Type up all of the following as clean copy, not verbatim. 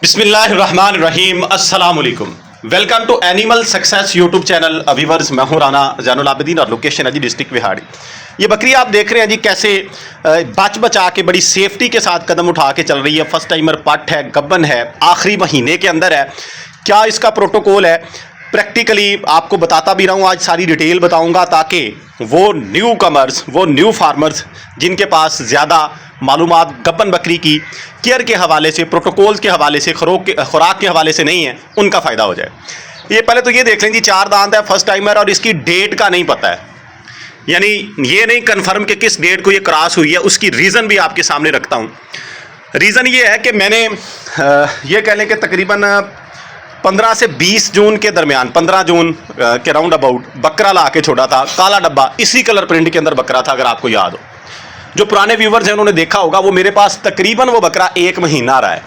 बिस्मिल्लाहिर्रहमानिर्रहीम अस्सलाम वालेकुम। Welcome to animal success YouTube channel. Viewers, मैं हूं राना जैनुल आबिदीन और लोकेशन है जी डिस्ट्रिक्ट विहाड़ी। ये बकरी आप देख रहे हैं जी कैसे बच बचा के बड़ी सेफ्टी के साथ कदम उठा के चल रही है। फर्स्ट टाइमर पट है, गब्बन है, आखिरी महीने के अंदर है। क्या इसका प्रोटोकॉल है, प्रैक्टिकली आपको बताता भी रहा हूँ। आज सारी डिटेल बताऊँगा ताकि वो न्यू कमर्स, वो न्यू फार्मर्स जिनके पास ज़्यादा मालूमात गब्बन बकरी की केयर के हवाले से, प्रोटोकॉल के हवाले से, खुराक के हवाले से नहीं है, उनका फ़ायदा हो जाए। ये पहले तो ये देख लें जी, 4 दांत है, फर्स्ट टाइमर, और इसकी डेट का नहीं पता है। यानी ये नहीं कन्फर्म कि किस डेट को ये क्रॉस हुई है। उसकी रीज़न भी आपके सामने रखता हूँ। रीज़न ये है कि मैंने ये कह लें कि तकरीबन 15 से 20 जून के दरमियान, 15 जून के राउंड अबाउट बकरा ला के छोड़ा था। काला डब्बा, इसी कलर प्रिंट के अंदर बकरा था। अगर आपको याद हो, जो पुराने व्यूवर्स हैं उन्होंने देखा होगा, वो मेरे पास तकरीबन वो बकरा 1 महीना रहा है।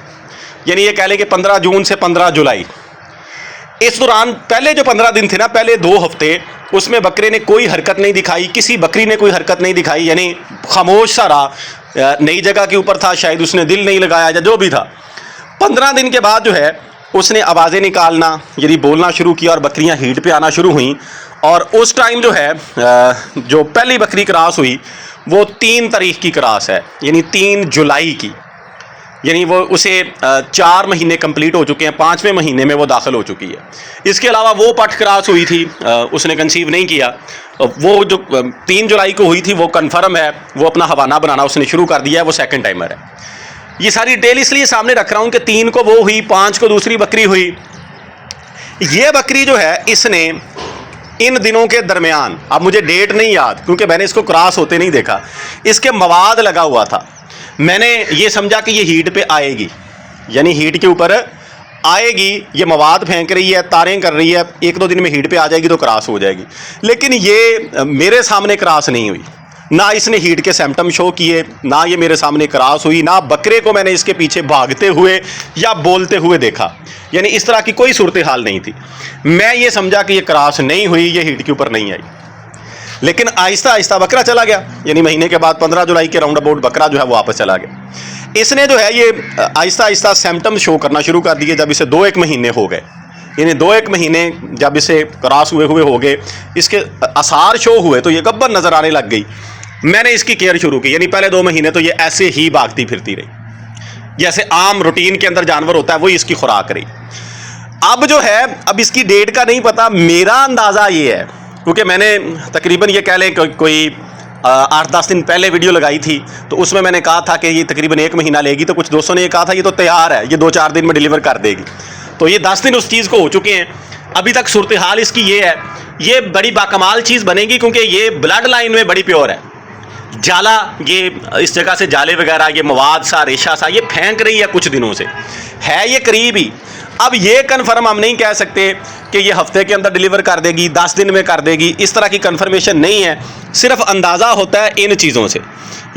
यानी ये कह लें कि 15 जून से 15 जुलाई, इस दौरान पहले जो 15 दिन थे ना, पहले 2 हफ्ते, उसमें बकरे ने कोई हरकत नहीं दिखाई, किसी बकरी ने कोई हरकत नहीं दिखाई। यानी खामोश सा रहा, नई जगह के ऊपर था, शायद उसने दिल नहीं लगाया या जो भी था। 15 दिन के बाद जो है उसने आवाज़ें निकालना, यानी बोलना शुरू किया और बकरियां हीट पे आना शुरू हुई। और उस टाइम जो है जो पहली बकरी क्रॉस हुई वो 3 तारीख की क्रॉस है, यानी 3 जुलाई की। यानी वो उसे 4 महीने कंप्लीट हो चुके हैं, 5वें महीने में वो दाखिल हो चुकी है। इसके अलावा वो पट क्रॉस हुई थी, उसने कंसीव नहीं किया। वो जो 3 जुलाई को हुई थी वो कन्फर्म है, वो अपना हवाना बनाना उसने शुरू कर दिया है, वो सेकंड टाइमर है। ये सारी डिटेल इसलिए सामने रख रहा हूँ कि 3 को वो हुई, 5 को दूसरी बकरी हुई। ये बकरी जो है इसने इन दिनों के दरमियान, अब मुझे डेट नहीं याद क्योंकि मैंने इसको क्रॉस होते नहीं देखा, इसके मवाद लगा हुआ था। मैंने ये समझा कि ये हीट पे आएगी, यानी हीट के ऊपर आएगी, ये मवाद फेंक रही है, तारें कर रही है, 1-2 दिन में हीट पे आ जाएगी तो क्रॉस हो जाएगी। लेकिन ये मेरे सामने क्रॉस नहीं हुई, ना इसने हीट के सिम्टम शो किए, ना ये मेरे सामने क्रॉस हुई, ना बकरे को मैंने इसके पीछे भागते हुए या बोलते हुए देखा। यानी इस तरह की कोई सूरत हाल नहीं थी। मैं ये समझा कि ये क्रॉस नहीं हुई, ये हीट के ऊपर नहीं आई। लेकिन आहिस्ता आहिस्ता बकरा चला गया, यानी महीने के बाद 15 जुलाई के राउंड अबाउट बकरा जो है वो वापस चला गया। इसने जो है ये आहिस्ता आहिस्ता सिम्टम शो करना शुरू कर दिए जब इसे 2-1 महीने हो गए। यानी 2-1 महीने जब इसे क्रॉस हुए हो गए, इसके आसार शो हुए तो ये गब्बर नज़र आने लग गई। मैंने इसकी केयर शुरू की। यानी पहले 2 महीने तो ये ऐसे ही भागती फिरती रही, जैसे आम रूटीन के अंदर जानवर होता है, वही इसकी खुराक रही। अब जो है, अब इसकी डेट का नहीं पता। मेरा अंदाज़ा ये है, क्योंकि मैंने तकरीबन ये कह लें कोई 8-10 दिन पहले वीडियो लगाई थी, तो उसमें मैंने कहा था कि ये तकरीबन 1 महीना लेगी। तो कुछ दोस्तों ने ये कहा था ये तो तैयार है, ये 2-4 दिन में डिलीवर कर देगी। तो ये 10 दिन उस चीज़ को हो चुके हैं। अभी तक सूरत हाल इसकी ये है, ये बड़ी बाकमाल चीज़ बनेगी क्योंकि ये ब्लड लाइन में बड़ी प्योर है। जाला, ये इस जगह से जाले वगैरह, ये मवाद सा, रेशा सा ये फेंक रही है कुछ दिनों से, है ये करीब ही। अब ये कन्फर्म हम नहीं कह सकते कि ये हफ्ते के अंदर डिलीवर कर देगी, 10 दिन में कर देगी, इस तरह की कन्फर्मेशन नहीं है। सिर्फ अंदाज़ा होता है इन चीज़ों से।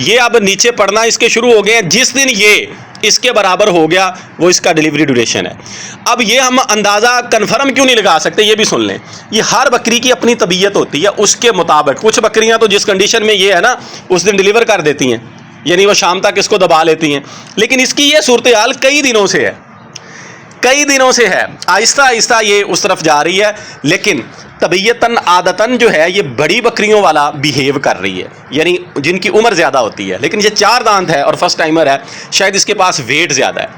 ये अब नीचे पड़ना इसके शुरू हो गए हैं। जिस दिन ये इसके बराबर हो गया वो इसका डिलीवरी ड्यूरेशन है। अब ये हम अंदाज़ा कन्फर्म क्यों नहीं लगा सकते, ये भी सुन लें। ये हर बकरी की अपनी तबीयत होती है, उसके मुताबिक। कुछ बकरियां तो जिस कंडीशन में ये है ना, उस दिन डिलीवर कर देती हैं, यानी वो शाम तक इसको दबा लेती हैं। लेकिन इसकी ये सूरत हाल कई दिनों से है, कई दिनों से है। आहिस्ता आहिस्ता ये उस तरफ जा रही है, लेकिन तबीयतन आदतन जो है ये बड़ी बकरियों वाला बिहेव कर रही है, यानी जिनकी उम्र ज़्यादा होती है। लेकिन ये 4 दांत है और फर्स्ट टाइमर है, शायद इसके पास वेट ज़्यादा है।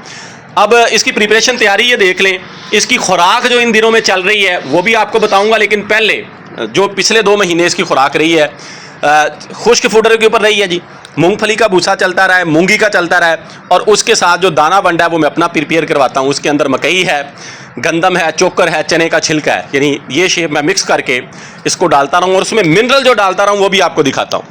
अब इसकी प्रिपरेशन तैयारी ये देख लें। इसकी खुराक जो इन दिनों में चल रही है वो भी आपको बताऊंगा, लेकिन पहले जो पिछले 2 महीने इसकी खुराक रही है, खुश्क फूडर के ऊपर रही है जी। मूंगफली का भूसा चलता रहा है, मूंगी का चलता रहा है, और उसके साथ जो दाना बंडा है वो मैं अपना प्रिपेयर करवाता हूँ। उसके अंदर मकई है, गंदम है, चोकर है, चने का छिलका है, यानी ये शेप मैं मिक्स करके इसको डालता रहूँ। और उसमें मिनरल जो डालता रहूँ वो भी आपको दिखाता हूँ।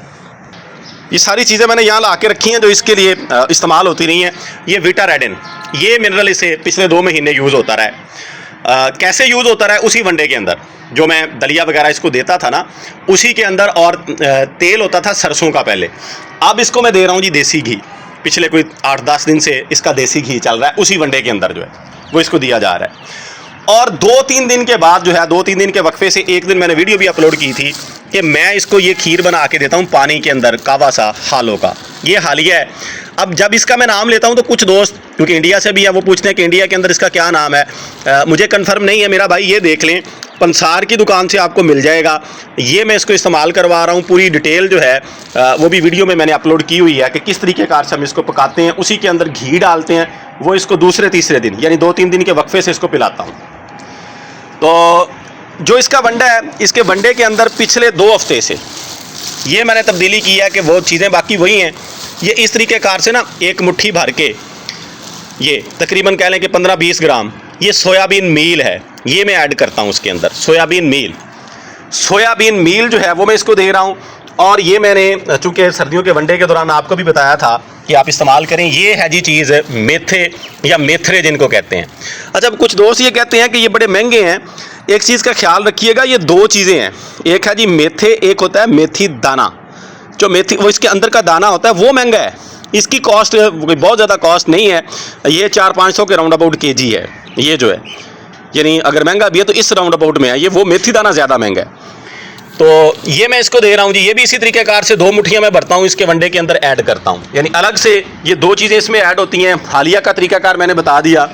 ये सारी चीज़ें मैंने यहाँ ला के रखी हैं जो इसके लिए इस्तेमाल होती रही हैं। ये विटारेडिन, ये मिनरल इसे पिछले 2 महीने यूज़ होता रहा है। कैसे यूज़ होता रहा है, उसी वनडे के अंदर जो मैं दलिया वगैरह इसको देता था ना, उसी के अंदर। और तेल होता था सरसों का पहले। अब इसको मैं दे रहा हूँ जी देसी घी। पिछले कोई 8-10 दिन से इसका देसी घी चल रहा है, उसी वनडे के अंदर जो है वो इसको दिया जा रहा है। और 2-3 दिन के बाद जो है, 2-3 दिन के वक्फे से एक दिन मैंने वीडियो भी अपलोड की थी कि मैं इसको ये खीर बना के देता हूँ पानी के अंदर, कावा सा हालों का, ये हालिया है। अब जब इसका मैं नाम लेता हूँ तो कुछ दोस्त क्योंकि इंडिया से भी है, वो पूछते हैं कि इंडिया के अंदर इसका क्या नाम है। मुझे कंफर्म नहीं है मेरा भाई, ये देख लें, पंसार की दुकान से आपको मिल जाएगा। ये मैं इसको इस्तेमाल करवा रहा हूँ, पूरी डिटेल जो है वो भी वीडियो में मैंने अपलोड की हुई है कि किस तरीके कार से हम इसको पकाते हैं। उसी के अंदर घी डालते हैं, वो इसको दूसरे तीसरे दिन यानी 2-3 दिन के वक्फे से इसको पिलाता हूँ। तो जो इसका वंडा है, इसके वंडे के अंदर पिछले 2 हफ्ते से ये मैंने तब्दीली की है कि वो चीज़ें बाकी वही हैं। ये इस तरीके कार से ना एक मुट्ठी भर के, ये तकरीबन कह लें कि 15-20 ग्राम ये सोयाबीन मील है, ये मैं ऐड करता हूँ उसके अंदर। सोयाबीन मील जो है वो मैं इसको दे रहा हूँ। और ये मैंने चूँकि सर्दियों के वनडे के दौरान आपको भी बताया था कि आप इस्तेमाल करें। ये है जी चीज़ मेथे या मेथरे जिनको कहते हैं। अच्छा, अब कुछ दोस्त ये कहते हैं कि ये बड़े महंगे हैं। एक चीज़ का ख्याल रखिएगा, ये 2 चीज़ें हैं, एक है जी मेथे, एक होता है मेथी दाना। जो मेथी वो इसके अंदर का दाना होता है वो महंगा है, इसकी कॉस्ट बहुत ज़्यादा कॉस्ट नहीं है, ये 400-500 के राउंड अबाउट केजी है ये जो है, यानी अगर महंगा भी है तो इस राउंड अबाउट में है। ये वो मेथी दाना ज़्यादा महंगा है, तो ये मैं इसको दे रहा हूँ जी। ये भी इसी तरीके कार से 2 मुट्ठियाँ मैं भरता हूँ, इसके वनडे के अंदर ऐड करता हूँ, यानी अलग से ये 2 चीज़ें इसमें ऐड होती हैं। हालिया का तरीकाकार मैंने बता दिया।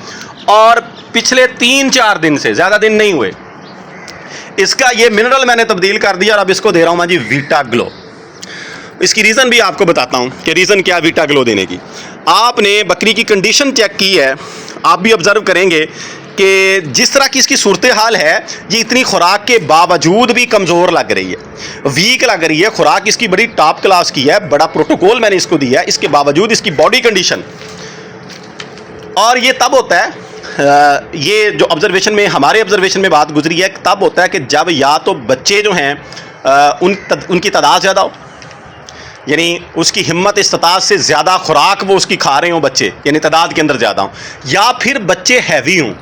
और पिछले 3-4 दिन से, ज़्यादा दिन नहीं हुए, इसका ये मिनरल मैंने तब्दील कर दिया और अब इसको दे रहा हूँ मैं जी वीटा ग्लो। इसकी रीज़न भी आपको बताता हूँ कि रीज़न क्या वीटा ग्लो देने की। आपने बकरी की कंडीशन चेक की है, आप भी ऑब्ज़र्व करेंगे कि जिस तरह की इसकी सूरत हाल है, ये इतनी खुराक के बावजूद भी कमज़ोर लग रही है, वीक लग रही है। खुराक इसकी बड़ी टॉप क्लास की है, बड़ा प्रोटोकॉल मैंने इसको दिया है, इसके बावजूद इसकी बॉडी कंडीशन। और ये तब होता है, ये जो ऑब्जर्वेशन में, हमारे ऑब्जर्वेशन में बात गुजरी है, तब होता है कि जब या तो बच्चे जो हैं उनकी तादाद ज़्यादा हो, यानी उसकी हिम्मत इस्तात से ज़्यादा खुराक वो उसकी खा रहे हों बच्चे, यानी तादाद के अंदर ज़्यादा हों, या फिर बच्चे हैवी हों,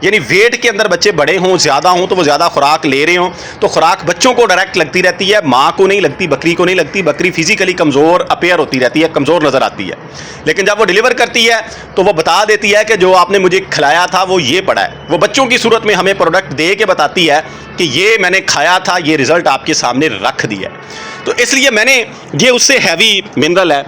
यानी वेट के अंदर बच्चे बड़े हों, ज़्यादा हों, तो वो ज़्यादा खुराक ले रहे हों, तो खुराक बच्चों को डायरेक्ट लगती रहती है, माँ को नहीं लगती, बकरी को नहीं लगती। बकरी फिजिकली कमज़ोर अपेयर होती रहती है, कमज़ोर नज़र आती है, लेकिन जब वो डिलीवर करती है तो वो बता देती है कि जो आपने मुझे खिलाया था वो ये पड़ा है। वो बच्चों की सूरत में हमें प्रोडक्ट दे के बताती है कि ये मैंने खाया था, ये रिज़ल्ट आपके सामने रख दिया। तो इसलिए मैंने ये उससे हैवी मिनरल है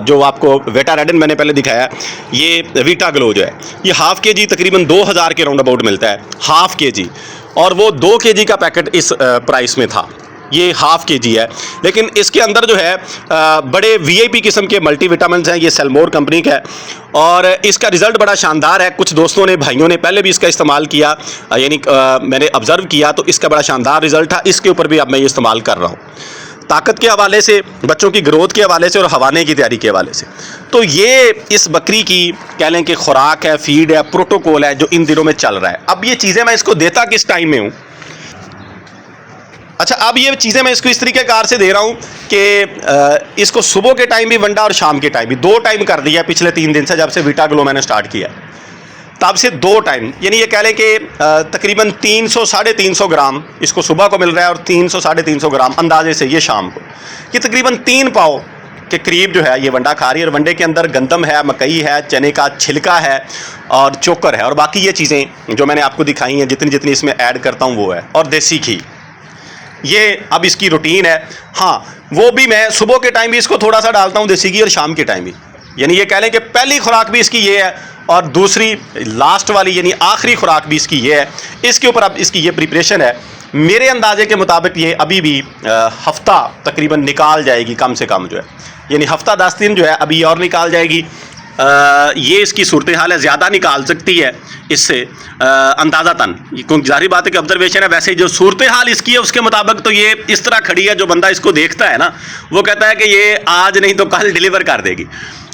जो आपको वेटारेडिन मैंने पहले दिखाया, ये वीटा ग्लो जो है, ये हाफ़ केजी तकरीबन 2000 के राउंड अबाउट मिलता है, हाफ़ केजी। और वो 2 केजी का पैकेट इस प्राइस में था, ये हाफ़ केजी है। लेकिन इसके अंदर जो है बड़े वीआईपी किस्म के मल्टीविटामिन्स हैं। ये सेलमोर कंपनी का है और इसका रिज़ल्ट बड़ा शानदार है। कुछ दोस्तों ने, भाइयों ने पहले भी इसका इस्तेमाल किया, यानी मैंने ऑब्ज़र्व किया तो इसका बड़ा शानदार रिज़ल्ट था। इसके ऊपर भी अब मैं ये इस्तेमाल कर रहा हूँ, ताकत के हवाले से, बच्चों की ग्रोथ के हवाले से और हवाने की तैयारी के हवाले से। तो ये इस बकरी की कह लें कि खुराक है, फीड है, प्रोटोकॉल है जो इन दिनों में चल रहा है। अब ये चीज़ें मैं इसको देता किस टाइम में हूँ? अच्छा, अब ये चीज़ें मैं इसको इस तरीके कार से दे रहा हूँ कि इसको सुबह के टाइम भी वंडा और शाम के टाइम भी, 2 टाइम कर दिया पिछले 3 दिन से, जब से वीटा ग्लो मैंने स्टार्ट किया तब से 2 टाइम, यानी ये कह लें कि तकरीबन 300-350 ग्राम इसको सुबह को मिल रहा है और 300-350 ग्राम अंदाजे से ये शाम को, ये तकरीबन 3 पाव के करीब जो है ये वंडा खा रही है। और वंडे के अंदर गंदम है, मकई है, चने का छिलका है और चोकर है, और बाकी ये चीज़ें जो मैंने आपको दिखाई हैं, जितनी जितनी इसमें ऐड करता हूँ वो है, और देसी घी। ये अब इसकी रूटीन है। हाँ, वो भी मैं सुबह के टाइम भी इसको थोड़ा सा डालता हूँ देसी घी, और शाम के टाइम भी, यानी ये कह लें कि पहली खुराक भी इसकी ये है और दूसरी लास्ट वाली यानी आखिरी खुराक भी इसकी ये है। इसके ऊपर अब इसकी ये प्रिपरेशन है। मेरे अंदाजे के मुताबिक ये अभी भी हफ्ता तकरीबन निकाल जाएगी कम से कम जो है, यानी हफ्ता 10 दिन जो है अभी और निकाल जाएगी। ये इसकी सूरत हाल है, ज़्यादा निकाल सकती है इससे अंदाज़ातन, क्योंकि जाहिर बात है कि ऑब्जर्वेशन है। वैसे जो सूरत हाल इसकी है उसके मुताबिक तो ये इस तरह खड़ी है, जो बंदा इसको देखता है ना वो कहता है कि ये आज नहीं तो कल डिलीवर कर देगी।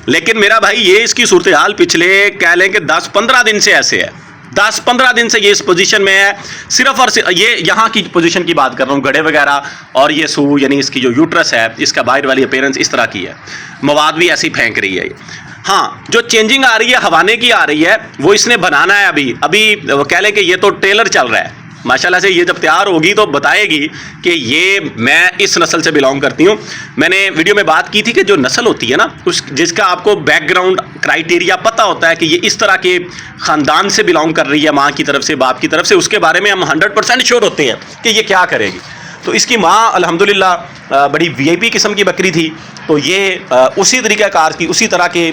लेकिन मेरा भाई ये इसकी सूरत हाल पिछले कह लें कि 10-15 दिन से ऐसे है, 10-15 दिन से ये इस पोजीशन में है। सिर्फ और सिर्फ ये यहाँ की पोजीशन की बात कर रहा हूँ, गड़े वगैरह, और ये सू यानी इसकी जो यूट्रस है, इसका बाहर वाली अपीयरेंस इस तरह की है, मवाद भी ऐसी फेंक रही है। हाँ, जो चेंजिंग आ रही है, हवाने की आ रही है, वो इसने बनाना है। अभी वो कह लें कि ये तो ट्रेलर चल रहा है माशाल्लाह से। ये जब तैयार होगी तो बताएगी कि ये मैं इस नस्ल से बिलोंग करती हूँ। मैंने वीडियो में बात की थी कि जो नस्ल होती है ना, उस जिसका आपको बैकग्राउंड क्राइटेरिया पता होता है कि ये इस तरह के ख़ानदान से बिलोंग कर रही है, माँ की तरफ से, बाप की तरफ से, उसके बारे में हम 100% श्योर होते हैं कि ये क्या करेगी। तो इसकी माँ अल्हम्दुलिल्लाह बड़ी वीआईपी किस्म की बकरी थी। तो ये उसी तरीक़ाकार की, उसी तरह के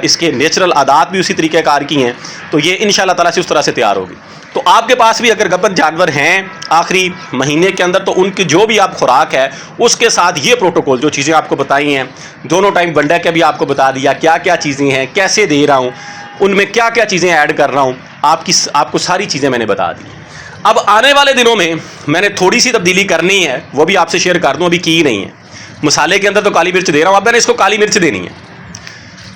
इसके नेचुरल आदात भी उसी तरीक़ाकार की हैं। तो ये इंशाअल्लाह ताला से उस तरह से तैयार होगी। तो आपके पास भी अगर गब्बर जानवर हैं आखिरी महीने के अंदर, तो उनकी जो भी आप खुराक है उसके साथ ये प्रोटोकॉल जो चीज़ें आपको बताई हैं, दोनों टाइम वनडे का भी आपको बता दिया क्या क्या चीज़ें हैं, कैसे दे रहा हूँ, उनमें क्या क्या चीज़ें ऐड कर रहा हूँ, आपको सारी चीज़ें मैंने बता दी। अब आने वाले दिनों में मैंने थोड़ी सी तब्दीली करनी है, वो भी आपसे शेयर कर दूँ, अभी की नहीं है। मसाले के अंदर तो काली मिर्च दे रहा हूँ, अब मैंने इसको काली मिर्च देनी है।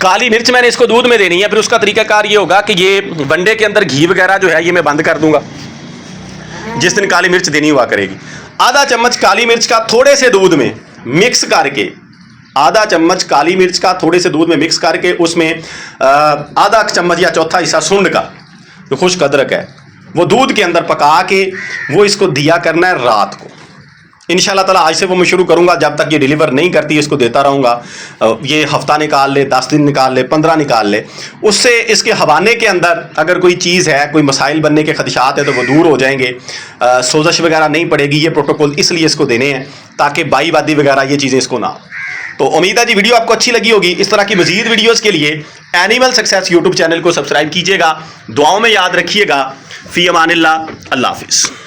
काली मिर्च मैंने इसको दूध में देनी है। फिर उसका तरीकाकार ये होगा कि ये वनडे के अंदर घी वगैरह जो है ये मैं बंद कर दूंगा जिस दिन काली मिर्च देनी हुआ करेगी। आधा चम्मच काली मिर्च का थोड़े से दूध में मिक्स करके, आधा चम्मच काली मिर्च का थोड़े से दूध में मिक्स करके उसमें आधा चम्मच या चौथा हिस्सा सूंड का जो खुश्क अदरक है वो दूध के अंदर पका के वो इसको दिया करना है रात को। इंशाल्लाह ताला आज से वो मैं शुरू करूंगा, जब तक ये डिलीवर नहीं करती इसको देता रहूँगा। ये हफ्ता निकाल ले, 10 दिन निकाल ले, 15 निकाल ले, उससे इसके हवाने के अंदर अगर कोई चीज़ है, कोई मसाइल बनने के खदशात है तो वो दूर हो जाएंगे। सोजश वगैरह नहीं पड़ेगी। ये प्रोटोकॉल इसलिए इसको देने हैं ताकि बाईवादी वगैरह ये चीज़ें इसको ना हो। तो उम्मीद है जी वीडियो आपको अच्छी लगी होगी। इस तरह की मज़ीद वीडियोज़ के लिए एनिमल सक्सेस यूट्यूब चैनल को सब्सक्राइब कीजिएगा। दुआओं में याद रखिएगा। फ़ी अमानिल्लाह, अल्लाह हाफ़िज़।